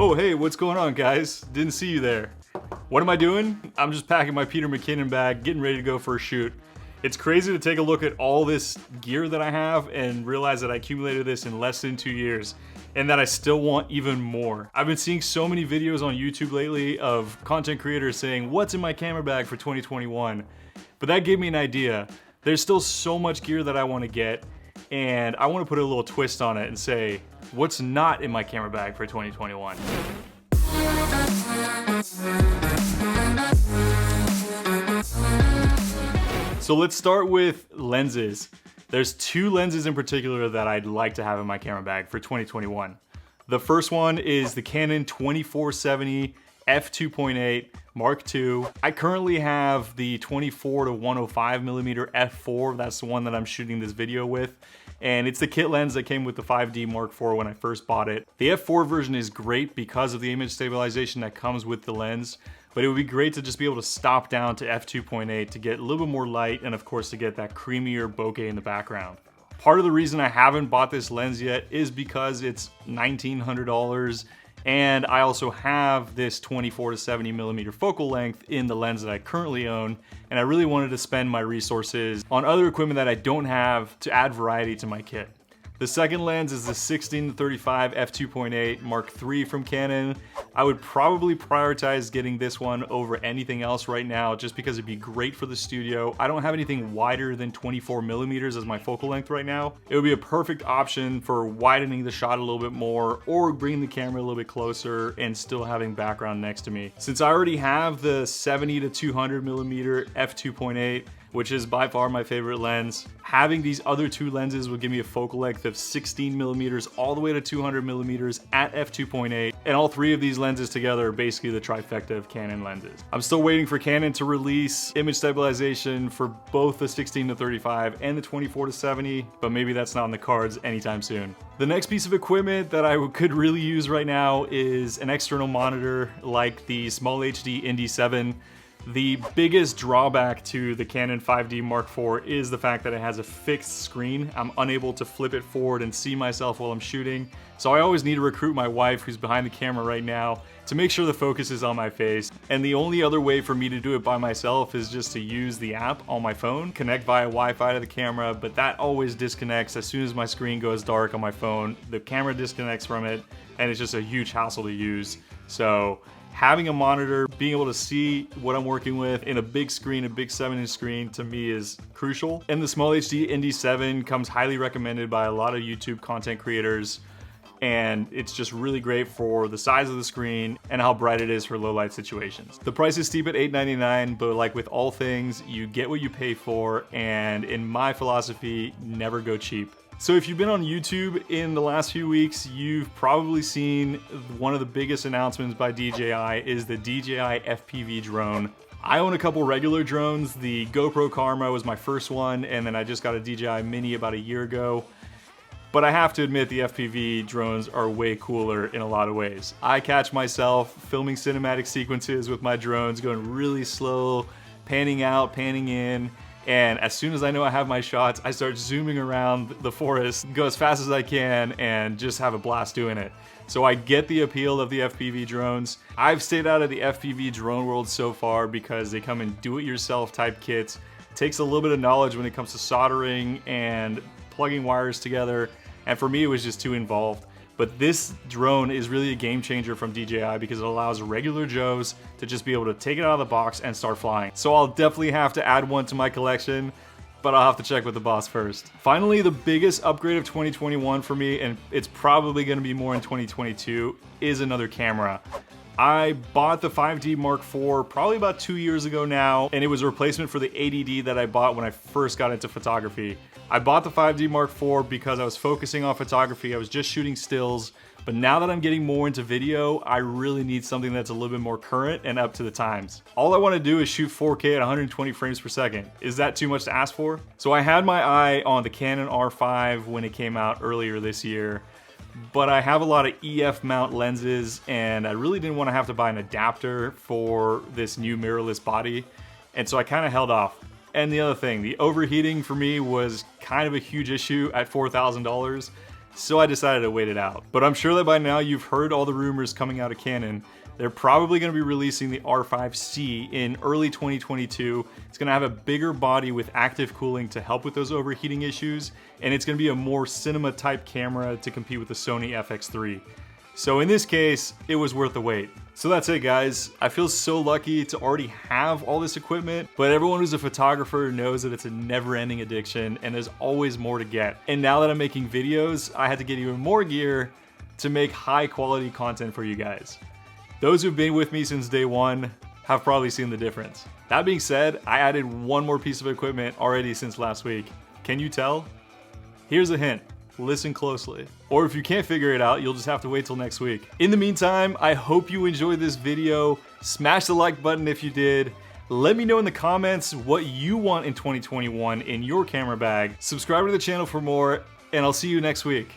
Oh, hey, what's going on, guys? Didn't see you there. What am I doing? I'm just packing my Peter McKinnon bag, getting ready to go for a shoot. It's crazy to take a look at all this gear that I have and realize that I accumulated this in less than 2 years and that I still want even more. I've been seeing so many videos on YouTube lately of content creators saying, what's in my camera bag for 2021? But that gave me an idea. There's still so much gear that I want to get, and I want to put a little twist on it and say, what's not in my camera bag for 2021? So let's start with lenses. There's two lenses in particular that I'd like to have in my camera bag for 2021. The first one is the Canon 24-70 f2.8 Mark II. I currently have the 24 to 105 millimeter f4. That's the one that I'm shooting this video with. And it's the kit lens that came with the 5D Mark IV when I first bought it. The f4 version is great because of the image stabilization that comes with the lens, but it would be great to just be able to stop down to f2.8 to get a little bit more light and of course to get that creamier bokeh in the background. Part of the reason I haven't bought this lens yet is because it's $1,900, and I also have this 24 to 70 millimeter focal length in the lens that I currently own, and I really wanted to spend my resources on other equipment that I don't have to add variety to my kit. The second lens is the 16 to 35 f2.8 Mark III from Canon. I would probably prioritize getting this one over anything else right now just because it'd be great for the studio. I don't have anything wider than 24 millimeters as my focal length right now. It would be a perfect option for widening the shot a little bit more or bringing the camera a little bit closer and still having background next to me. Since I already have the 70 to 200 millimeter f2.8, which is by far my favorite lens, having these other two lenses would give me a focal length of 16 millimeters all the way to 200 millimeters at f2.8, and all three of these lenses together are basically the trifecta of Canon lenses. I'm still waiting for Canon to release image stabilization for both the 16 to 35 and the 24 to 70, but maybe that's not on the cards anytime soon. The next piece of equipment that I could really use right now is an external monitor like the Small HD Indy 7. The biggest drawback to the Canon 5D Mark IV is the fact that it has a fixed screen. I'm unable to flip it forward and see myself while I'm shooting. So I always need to recruit my wife, who's behind the camera right now, to make sure the focus is on my face. And the only other way for me to do it by myself is just to use the app on my phone, connect via Wi-Fi to the camera, but that always disconnects as soon as my screen goes dark on my phone. The camera disconnects from it, and it's just a huge hassle to use. So having a monitor, being able to see what I'm working with in a big screen, a big 7-inch screen, to me is crucial. And the Small HD Indy 7 comes highly recommended by a lot of YouTube content creators, and it's just really great for the size of the screen and how bright it is for low light situations. The price is steep at $899, but like with all things, you get what you pay for, and in my philosophy, never go cheap. So if you've been on YouTube in the last few weeks, you've probably seen one of the biggest announcements by DJI is the DJI Fpv Drone. I own a couple regular drones. The GoPro Karma was my first one, and then I just got a DJI Mini about a year ago. But I have to admit the FPV drones are way cooler in a lot of ways. I catch myself filming cinematic sequences with my drones, going really slow, panning out, panning in. And as soon as I know I have my shots, I start zooming around the forest, go as fast as I can, and just have a blast doing it. So I get the appeal of the FPV drones. I've stayed out of the FPV drone world so far because they come in do-it-yourself type kits. It takes a little bit of knowledge when it comes to soldering and plugging wires together, and for me it was just too involved. But this drone is really a game changer from DJI because it allows regular Joes to just be able to take it out of the box and start flying. So I'll definitely have to add one to my collection, but I'll have to check with the boss first. Finally, the biggest upgrade of 2021 for me, and it's probably gonna be more in 2022, is another camera. I bought the 5D Mark IV probably about 2 years ago now, and it was a replacement for the 80D that I bought when I first got into photography. I bought the 5D Mark IV because I was focusing on photography. I was just shooting stills, but now that I'm getting more into video, I really need something that's a little bit more current and up to the times. All I want to do is shoot 4K at 120 frames per second. Is that too much to ask for? So I had my eye on the Canon R5 when it came out earlier this year, but I have a lot of EF mount lenses, and I really didn't want to have to buy an adapter for this new mirrorless body, and so I kind of held off. And the other thing, the overheating for me was kind of a huge issue at $4,000. so I decided to wait it out. But I'm sure that by now you've heard all the rumors coming out of Canon. They're probably going to be releasing the R5C in early 2022. It's going to have a bigger body with active cooling to help with those overheating issues, and it's going to be a more cinema type camera to compete with the Sony FX3. So in this case, it was worth the wait. So that's it, guys. I feel so lucky to already have all this equipment, but everyone who's a photographer knows that it's a never-ending addiction and there's always more to get. And now that I'm making videos, I had to get even more gear to make high quality content for you guys. Those who've been with me since day one have probably seen the difference. That being said, I added one more piece of equipment already since last week. Can you tell? Here's a hint. Listen closely. Or if you can't figure it out, you'll just have to wait till next week. In the meantime, I hope you enjoyed this video. Smash the like button if you did. Let me know in the comments what you want in 2021 in your camera bag. Subscribe to the channel for more, and I'll see you next week.